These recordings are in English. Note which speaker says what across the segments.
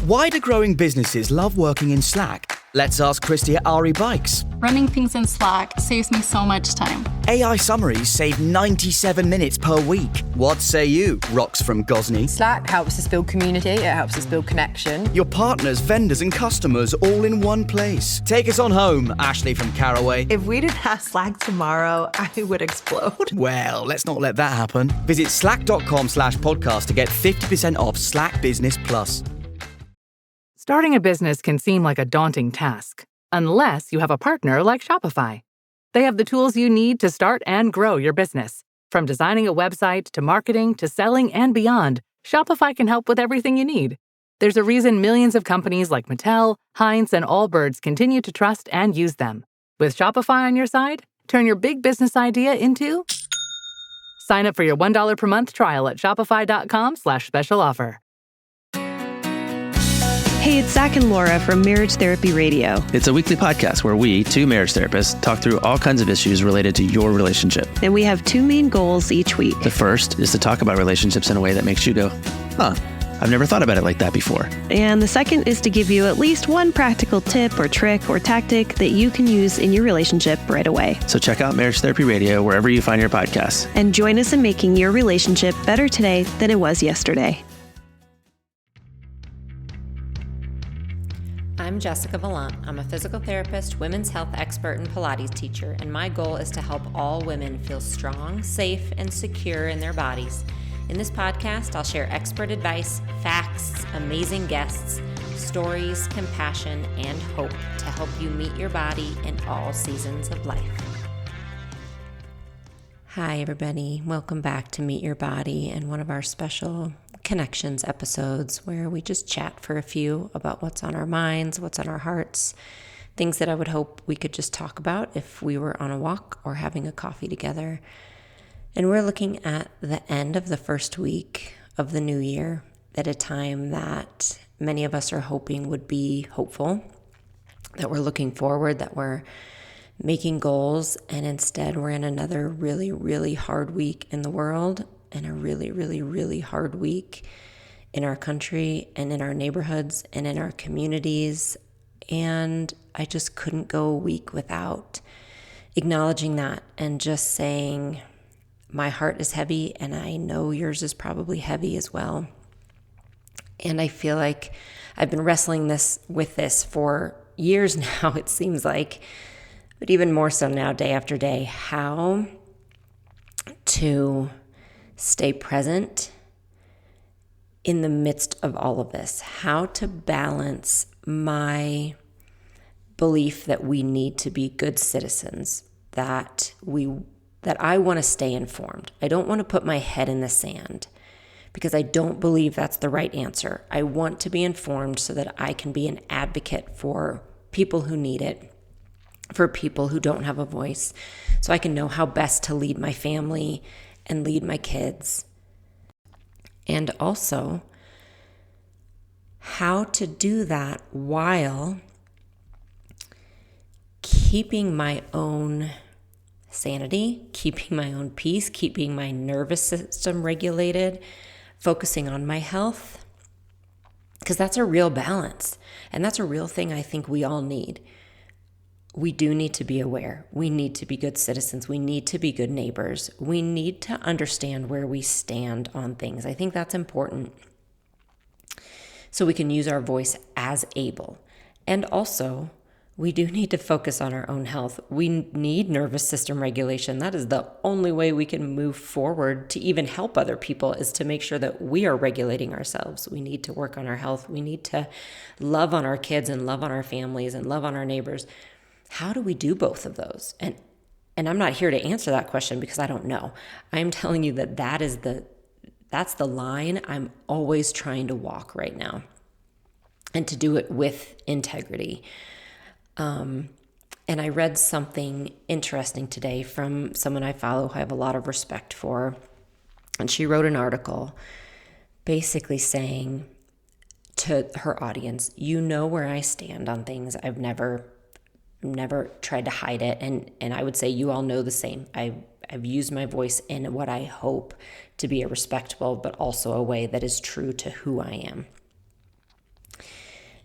Speaker 1: Why do growing businesses love working in Slack? Let's ask Christy at Ari Bikes.
Speaker 2: Running things in Slack saves me so much time.
Speaker 1: AI summaries save 97 minutes per week. What say you, Rox from Gosney?
Speaker 3: Slack helps us build community, it helps us build connection.
Speaker 1: Your partners, vendors and customers all in one place. Take us on home, Ashley from Caraway.
Speaker 4: If we didn't have Slack tomorrow, I would explode.
Speaker 1: Well, let's not let that happen. Visit slack.com/podcast to get 50% off Slack Business Plus.
Speaker 5: Starting a business can seem like a daunting task, unless you have a partner like Shopify. They have the tools you need to start and grow your business. From designing a website to marketing to selling and beyond, Shopify can help with everything you need. There's a reason millions of companies like Mattel, Heinz, and Allbirds continue to trust and use them. With Shopify on your side, turn your big business idea into... Sign up for your $1 per month trial at shopify.com/special offer.
Speaker 6: Hey, it's Zach and Laura from Marriage Therapy Radio.
Speaker 7: It's a weekly podcast where we, two marriage therapists, talk through all kinds of issues related to your relationship.
Speaker 6: And we have two main goals each week.
Speaker 7: The first is to talk about relationships in a way that makes you go, huh, I've never thought about it like that before.
Speaker 6: And the second is to give you at least one practical tip or trick or tactic that you can use in your relationship right away.
Speaker 7: So check out Marriage Therapy Radio wherever you find your podcasts.
Speaker 6: And join us in making your relationship better today than it was yesterday.
Speaker 8: I'm Jessica Valant. I'm a physical therapist, women's health expert, and Pilates teacher, and my goal is to help all women feel strong, safe, and secure in their bodies. In this podcast, I'll share expert advice, facts, amazing guests, stories, compassion, and hope to help you meet your body in all seasons of life. Hi, everybody. Welcome back to Meet Your Body and one of our special Connections episodes where we just chat for a few about what's on our minds, what's on our hearts, things that I would hope we could just talk about if we were on a walk or having a coffee together. And we're looking at the end of the first week of the new year at a time that many of us are hoping would be hopeful, that we're looking forward, that we're making goals, and instead we're in another really, really hard week in the world and a really, really, really hard week in our country and in our neighborhoods and in our communities. And I just couldn't go a week without acknowledging that and just saying, my heart is heavy and I know yours is probably heavy as well. And I feel like I've been wrestling with this for years now, it seems like, but even more so now, day after day, how to stay present in the midst of all of this, how to balance my belief that we need to be good citizens, that I want to stay informed. I don't want to put my head in the sand because I don't believe that's the right answer. I want to be informed so that I can be an advocate for people who need it, for people who don't have a voice, so I can know how best to lead my family and lead my kids. And also how to do that while keeping my own sanity, keeping my own peace, keeping my nervous system regulated, focusing on my health, because that's a real balance. And that's a real thing I think we all need. We do need to be aware. We need to be good citizens. We need to be good neighbors. We need to understand where we stand on things. I think that's important so we can use our voice as able. And also, we do need to focus on our own health. We need nervous system regulation. That is the only way we can move forward to even help other people, is to make sure that we are regulating ourselves. We need to work on our health. We need to love on our kids and love on our families and love on our neighbors. How do we do both of those? And I'm not here to answer that question because I don't know. I'm telling you that's the line I'm always trying to walk right now, and to do it with integrity. And I read something interesting today from someone I follow who I have a lot of respect for. And she wrote an article basically saying to her audience, you know where I stand on things. I've never tried to hide it. And I would say you all know the same. I've used my voice in what I hope to be a respectable, but also a way that is true to who I am.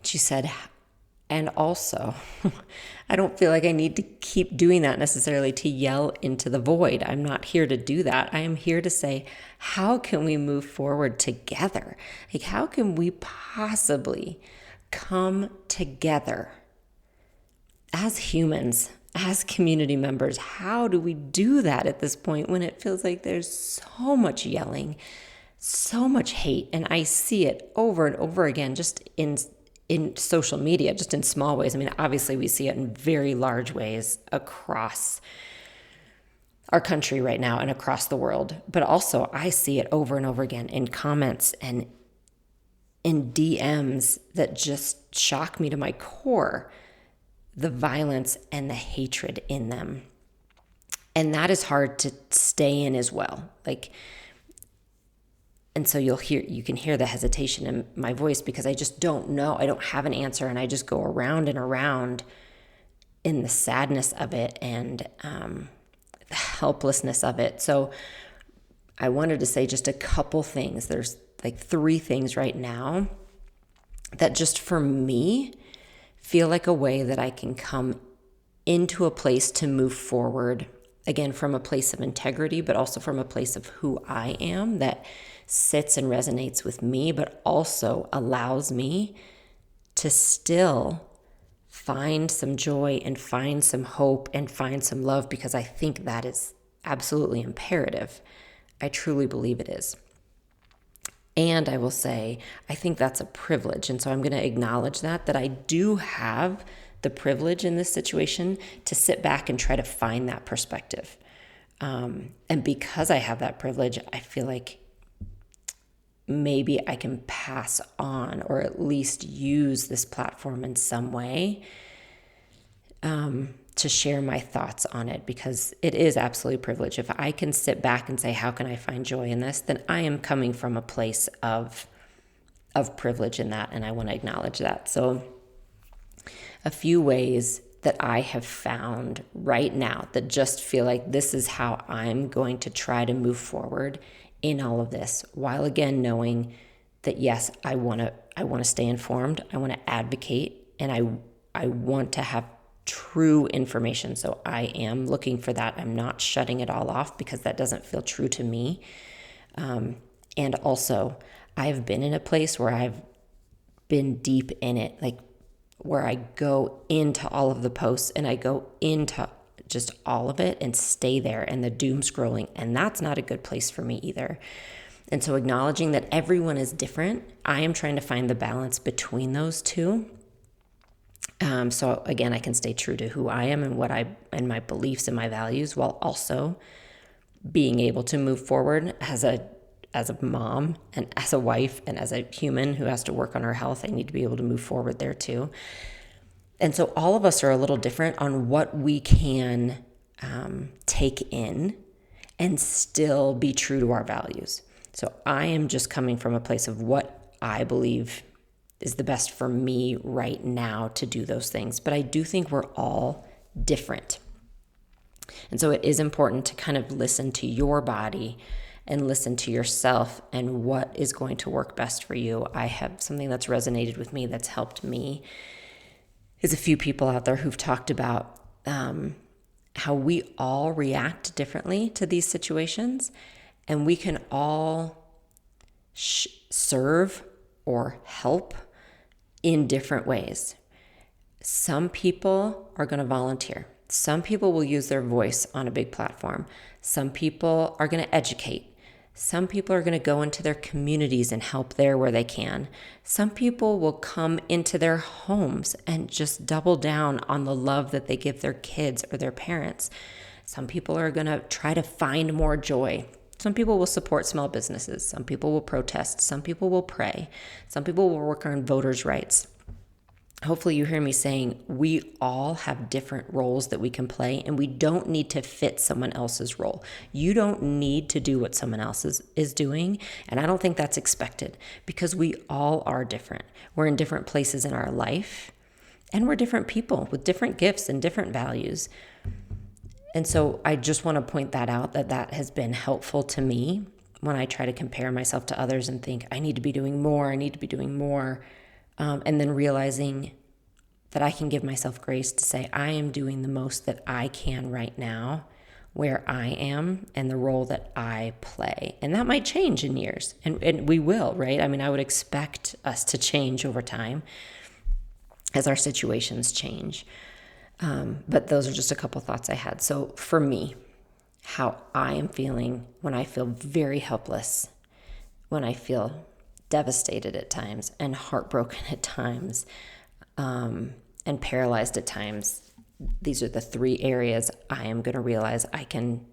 Speaker 8: she said, and also, I don't feel like I need to keep doing that necessarily to yell into the void. I'm not here to do that. I am here to say, how can we move forward together? Like, how can we possibly come together as humans, as community members? How do we do that at this point when it feels like there's so much yelling, so much hate? And I see it over and over again, just in social media, just in small ways. I mean, obviously we see it in very large ways across our country right now and across the world. But also I see it over and over again in comments and in DMs that just shock me to my core, the violence and the hatred in them. And that is hard to stay in as well. And so you can hear the hesitation in my voice because I just don't know. I don't have an answer, and I just go around and around in the sadness of it and the helplessness of it. So I wanted to say just a couple things. There's like 3 things right now that just for me feel like a way that I can come into a place to move forward, again, from a place of integrity, but also from a place of who I am that sits and resonates with me, but also allows me to still find some joy and find some hope and find some love, because I think that is absolutely imperative. I truly believe it is. And I will say, I think that's a privilege. And so I'm going to acknowledge that I do have the privilege in this situation to sit back and try to find that perspective. And because I have that privilege, I feel like maybe I can pass on, or at least use this platform in some way to share my thoughts on it, because it is absolutely a privilege. If I can sit back and say, how can I find joy in this? Then I am coming from a place of privilege in that, and I want to acknowledge that. So a few ways that I have found right now that just feel like this is how I'm going to try to move forward in all of this, while again knowing that yes, I want to stay informed, I want to advocate, and I want to have true information. So I am looking for that. I'm not shutting it all off because that doesn't feel true to me. And also, I've been in a place where I've been deep in it, like where I go into all of the posts and I go into just all of it and stay there, and the doom scrolling, and that's not a good place for me either. And so acknowledging that everyone is different, I am trying to find the balance between those two. So again, I can stay true to who I am and my beliefs and my values, while also being able to move forward as a mom and as a wife and as a human who has to work on her health. I need to be able to move forward there too. And so all of us are a little different on what we can take in and still be true to our values. So I am just coming from a place of what I believe is the best for me right now to do those things. But I do think we're all different. And so it is important to kind of listen to your body and listen to yourself and what is going to work best for you. I have something that's resonated with me that's helped me. There's a few people out there who've talked about how we all react differently to these situations, and we can all serve or help in different ways. Some people are going to volunteer. Some people will use their voice on a big platform. Some people are going to educate. Some people are going to go into their communities and help there where they can. Some people will come into their homes and just double down on the love that they give their kids or their parents. Some people are going to try to find more joy. Some people will support small businesses. Some people will protest. Some people will pray. Some people will work on voters' rights. Hopefully you hear me saying we all have different roles that we can play, and we don't need to fit someone else's role. You don't need to do what someone else is doing, and I don't think that's expected, because we all are different. We're in different places in our life, and we're different people with different gifts and different values. And so I just want to point that out, that has been helpful to me when I try to compare myself to others and think I need to be doing more, And then realizing that I can give myself grace to say, I am doing the most that I can right now, where I am and the role that I play. And that might change in years, and we will, right? I mean, I would expect us to change over time as our situations change. But those are just a couple thoughts I had. So for me, how I am feeling when I feel very helpless, when I feel devastated at times and heartbroken at times, and paralyzed at times. These are the three areas I am going to realize I can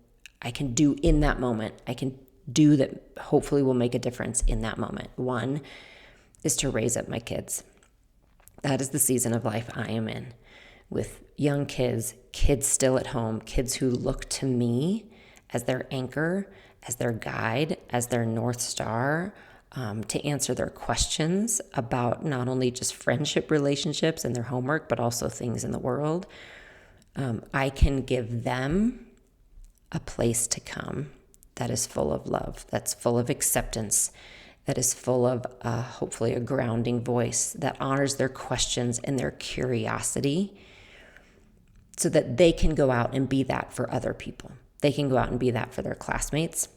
Speaker 8: do in that moment. I can do that hopefully will make a difference in that moment. One is to raise up my kids. That is the season of life I am in, with young kids still at home, kids who look to me as their anchor, as their guide, as their North Star, to answer their questions about not only just friendship relationships and their homework, but also things in the world. I can give them a place to come that is full of love, that's full of acceptance, that is full of hopefully a grounding voice that honors their questions and their curiosity, so that they can go out and be that for other people. They can go out and be that for their classmates.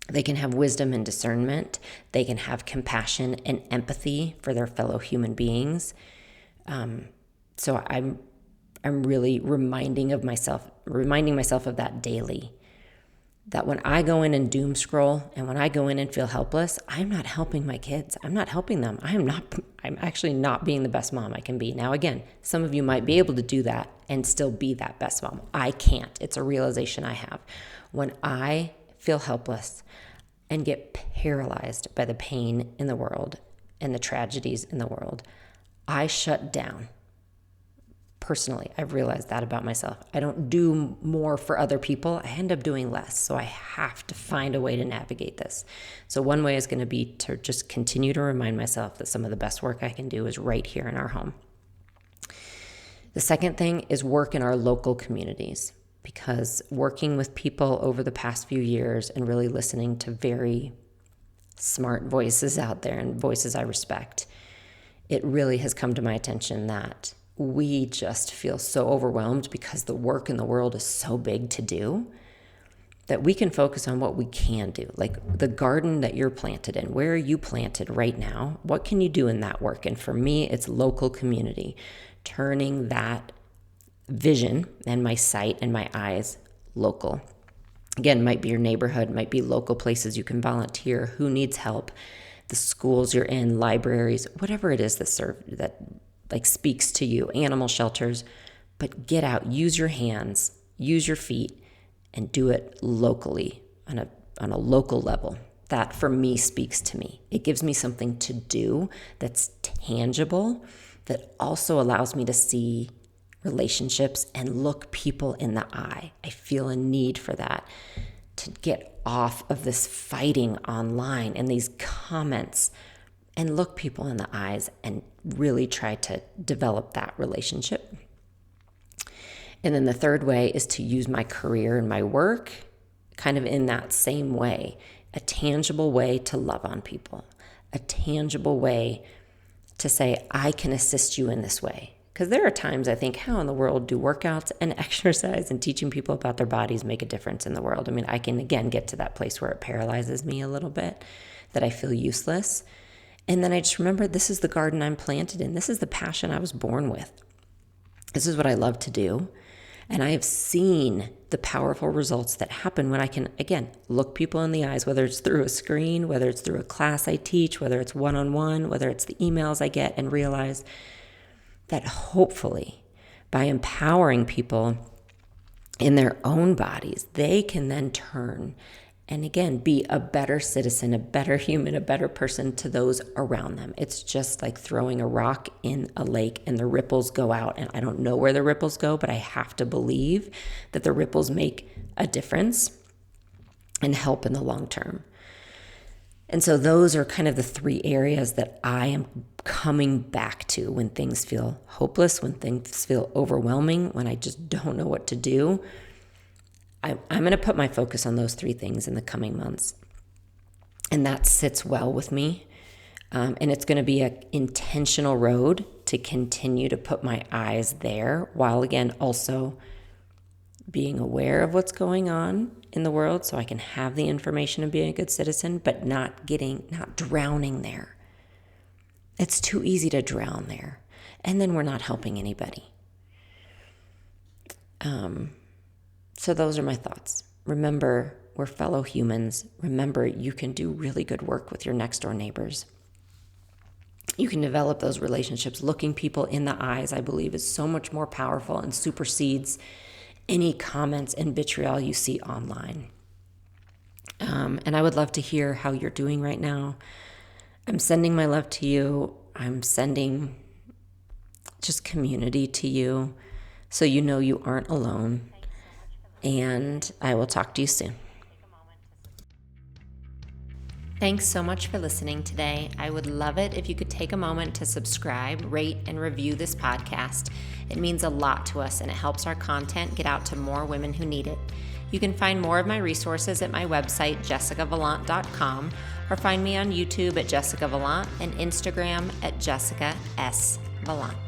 Speaker 8: They can have wisdom and discernment. They can have compassion and empathy for their fellow human beings. So I'm really reminding myself of that daily. That when I go in and doom scroll, and when I go in and feel helpless, I'm not helping my kids. I'm not helping them. I'm actually not being the best mom I can be. Now, again, some of you might be able to do that and still be that best mom. I can't. It's a realization I have. When I feel helpless and get paralyzed by the pain in the world and the tragedies in the world, I shut down. Personally, I've realized that about myself. I don't do more for other people. I end up doing less. So I have to find a way to navigate this. So one way is going to be to just continue to remind myself that some of the best work I can do is right here in our home. The second thing is work in our local communities, because working with people over the past few years and really listening to very smart voices out there and voices I respect, it really has come to my attention that we just feel so overwhelmed because the work in the world is so big to do, that we can focus on what we can do. Like the garden that you're planted in, where are you planted right now? What can you do in that work? And for me, it's local community, turning that vision and my sight and my eyes local. Again, might be your neighborhood, might be local places you can volunteer, who needs help, the schools you're in, libraries, whatever it is that speaks to you, animal shelters. But get out, use your hands, use your feet, and do it locally on a local level. That for me speaks to me. It gives me something to do that's tangible, that also allows me to see relationships and look people in the eye. I feel a need for that, to get off of this fighting online and these comments and look people in the eyes and really try to develop that relationship. And then the third way is to use my career and my work kind of in that same way, a tangible way to love on people, a tangible way to say, I can assist you in this way. Because there are times I think, how in the world do workouts and exercise and teaching people about their bodies make a difference in the world? I mean, I can, again, get to that place where it paralyzes me a little bit, that I feel useless. And then I just remember, this is the garden I'm planted in. This is the passion I was born with. This is what I love to do. And I have seen the powerful results that happen when I can, again, look people in the eyes, whether it's through a screen, whether it's through a class I teach, whether it's one-on-one, whether it's the emails I get, and realize that hopefully by empowering people in their own bodies, they can then turn and again, be a better citizen, a better human, a better person to those around them. It's just like throwing a rock in a lake and the ripples go out. And I don't know where the ripples go, but I have to believe that the ripples make a difference and help in the long term. And so those are kind of the three areas that I am coming back to when things feel hopeless, when things feel overwhelming, when I just don't know what to do. I'm going to put my focus on those three things in the coming months. And that sits well with me. And it's going to be an intentional road to continue to put my eyes there, while again also being aware of what's going on in the world so I can have the information and be a good citizen, but not drowning there. It's too easy to drown there. And then we're not helping anybody. So those are my thoughts. Remember, we're fellow humans. Remember, you can do really good work with your next door neighbors. You can develop those relationships. Looking people in the eyes, I believe, is so much more powerful and supersedes any comments and vitriol you see online. And I would love to hear how you're doing right now. I'm sending my love to you. I'm sending just community to you so you know you aren't alone. And I will talk to you soon. Thanks so much for listening today. I would love it if you could take a moment to subscribe, rate, and review this podcast. It means a lot to us and it helps our content get out to more women who need it. You can find more of my resources at my website, jessicavalant.com, or find me on YouTube at Jessica Valant and Instagram at Jessica S. Valant.